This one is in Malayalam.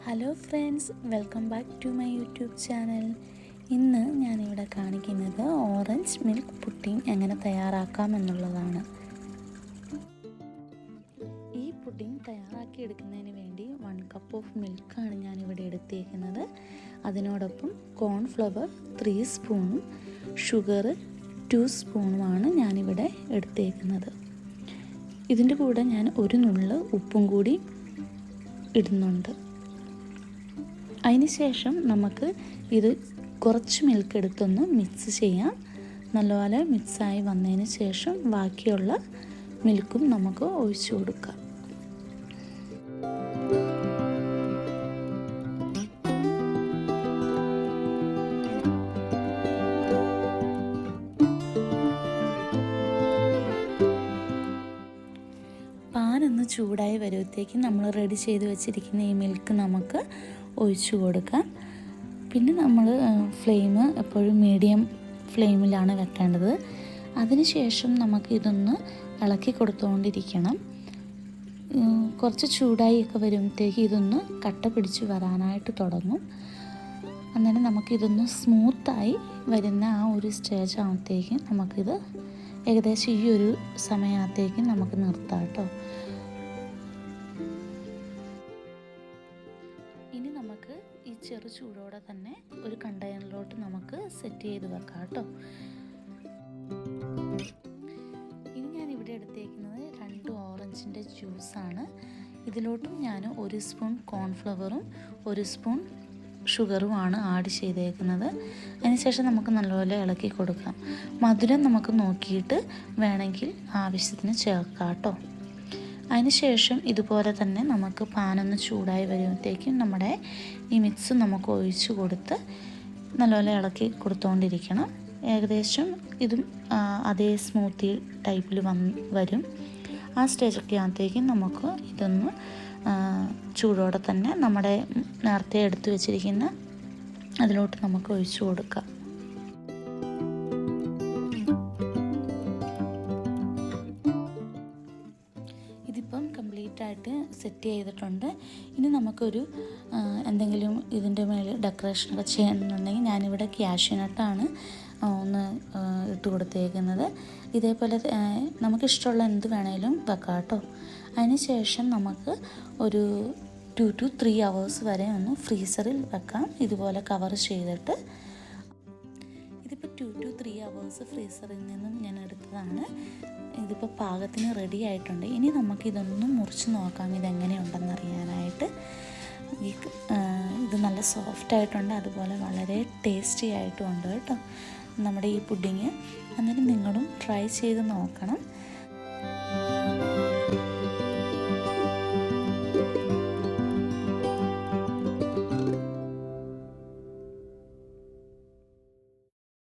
Hello friends, welcome back to my YouTube channel. ഇന്ന് ഞാനിവിടെ കാണിക്കുന്നത് ഓറഞ്ച് മിൽക്ക് പുഡിംഗ് എങ്ങനെ തയ്യാറാക്കാം എന്നുള്ളതാണ്. ഈ പുഡിംഗ് തയ്യാറാക്കി എടുക്കുന്നതിന് വേണ്ടി 1 കപ്പ് ഓഫ് മിൽക്കാണ് ഞാനിവിടെ എടുത്തേക്കുന്നത്. അതിനോടൊപ്പം കോൺഫ്ലവർ 3 സ്പൂണും ഷുഗർ 2 സ്പൂണുമാണ് ഞാനിവിടെ എടുത്തേക്കുന്നത്. ഇതിൻ്റെ കൂടെ ഞാൻ ഒരു നുള്ള് ഉപ്പും കൂടി ഇടുന്നുണ്ട്. അതിനുശേഷം നമുക്ക് ഇത് കുറച്ച് മിൽക്ക് എടുത്തൊന്ന് മിക്സ് ചെയ്യാം. നല്ലപോലെ മിക്സായി വന്നതിന് ശേഷം ബാക്കിയുള്ള മിൽക്കും നമുക്ക് ഒഴിച്ചു കൊടുക്കാം. പാനൊന്ന് ചൂടായി വരുമ്പോഴത്തേക്കും നമ്മൾ റെഡി ചെയ്ത് വെച്ചിരിക്കുന്ന ഈ മിൽക്ക് നമുക്ക് ഒഴിച്ചു കൊടുക്കാം. പിന്നെ നമ്മൾ ഫ്ലെയിം എപ്പോഴും മീഡിയം ഫ്ലെയിമിലാണ് വെക്കേണ്ടത്. അതിനുശേഷം നമുക്ക് ഇതൊന്ന് ഇളക്കി കൊടുത്തുകൊണ്ടിരിക്കണം. കുറച്ച് ചൂടായി ഒക്കെ വരുമ്പോഴത്തേക്ക് ഇതൊന്ന് കട്ട പിടിച്ച് വരാനായിട്ട് തുടങ്ങും. അന്നേരം നമുക്കിതൊന്ന് സ്മൂത്തായി വരുന്ന ആ ഒരു സ്റ്റേജ് ആകുമ്പോഴത്തേക്കും നമുക്കിത് ഏകദേശം ഈ ഒരു സമയത്തേക്കും നമുക്ക് നിർത്താം കേട്ടോ. ഇനി നമുക്ക് ഈ ചെറു ചൂടോടെ തന്നെ ഒരു കണ്ടെയ്നറിലോട്ട് നമുക്ക് സെറ്റ് ചെയ്ത് വെക്കാം കേട്ടോ. ഇനി ഞാൻ ഇവിടെ എടുത്തേക്കുന്നത് 2 ഓറഞ്ചിൻ്റെ ജ്യൂസാണ്. ഇതിലോട്ടും ഞാൻ 1 സ്പൂൺ കോൺഫ്ലവറും 1 സ്പൂൺ ഷുഗറുമാണ് ആഡ് ചെയ്തേക്കുന്നത്. അതിനുശേഷം നമുക്ക് നല്ലപോലെ ഇളക്കി കൊടുക്കാം. മധുരം നമുക്ക് നോക്കിയിട്ട് വേണമെങ്കിൽ ആവശ്യത്തിന് ചേർക്കാം കേട്ടോ. അതിനുശേഷം ഇതുപോലെ തന്നെ നമുക്ക് പാനൊന്ന് ചൂടായി വരുമ്പോഴത്തേക്കും നമ്മുടെ ഈ മിക്സ് നമുക്ക് ഒഴിച്ച് കൊടുത്ത് നല്ലപോലെ ഇളക്കി കൊടുത്തുകൊണ്ടിരിക്കണം. ഏകദേശം ഇതും അതേ സ്മൂത്തി ടൈപ്പിൽ വരും. ആ സ്റ്റേജൊക്കെ ആകുമ്പോഴത്തേക്കും നമുക്ക് ഇതൊന്ന് ചൂടോടെ തന്നെ നമ്മുടെ നേരത്തെ എടുത്തു വെച്ചിരിക്കുന്ന അതിലോട്ട് നമുക്ക് ഒഴിച്ചു കൊടുക്കാം. ഇതിപ്പം കംപ്ലീറ്റ് ആയിട്ട് സെറ്റ് ചെയ്തിട്ടുണ്ട്. ഇനി നമുക്കൊരു എന്തെങ്കിലും ഇതിൻ്റെ മേലെ ഡെക്കറേഷനൊക്കെ ചെയ്യണമെന്നുണ്ടെങ്കിൽ ഞാനിവിടെ ക്യാഷ്യൂ നട്ടാണ് ഒന്ന് ഇട്ട് കൊടുത്തേക്കുന്നത്. ഇതേപോലെ നമുക്കിഷ്ടമുള്ള എന്ത് വേണേലും വെക്കാം കേട്ടോ. അതിന് ശേഷം നമുക്ക് ഒരു 2 to 3 hours വരെ ഒന്ന് ഫ്രീസറിൽ വെക്കാം, ഇതുപോലെ കവർ ചെയ്തിട്ട്. ഇതിപ്പോൾ 2 to 3 hours ഫ്രീസറിൽ നിന്നും ഞാൻ എടുത്തതാണ്. ഇതിപ്പോൾ പാകത്തിന് റെഡി ആയിട്ടുണ്ട്. ഇനി നമുക്കിതൊന്ന് മുറിച്ച് നോക്കാം ഇതെങ്ങനെയുണ്ടെന്ന് അറിയാനായിട്ട്. ഇത് നല്ല സോഫ്റ്റ് ആയിട്ടുണ്ട്, അതുപോലെ വളരെ ടേസ്റ്റി ആയിട്ടും ഉണ്ട് കേട്ടോ നമ്മുടെ ഈ പുഡിങ്. അന്നേരം നിങ്ങളും ട്രൈ ചെയ്ത് നോക്കണം.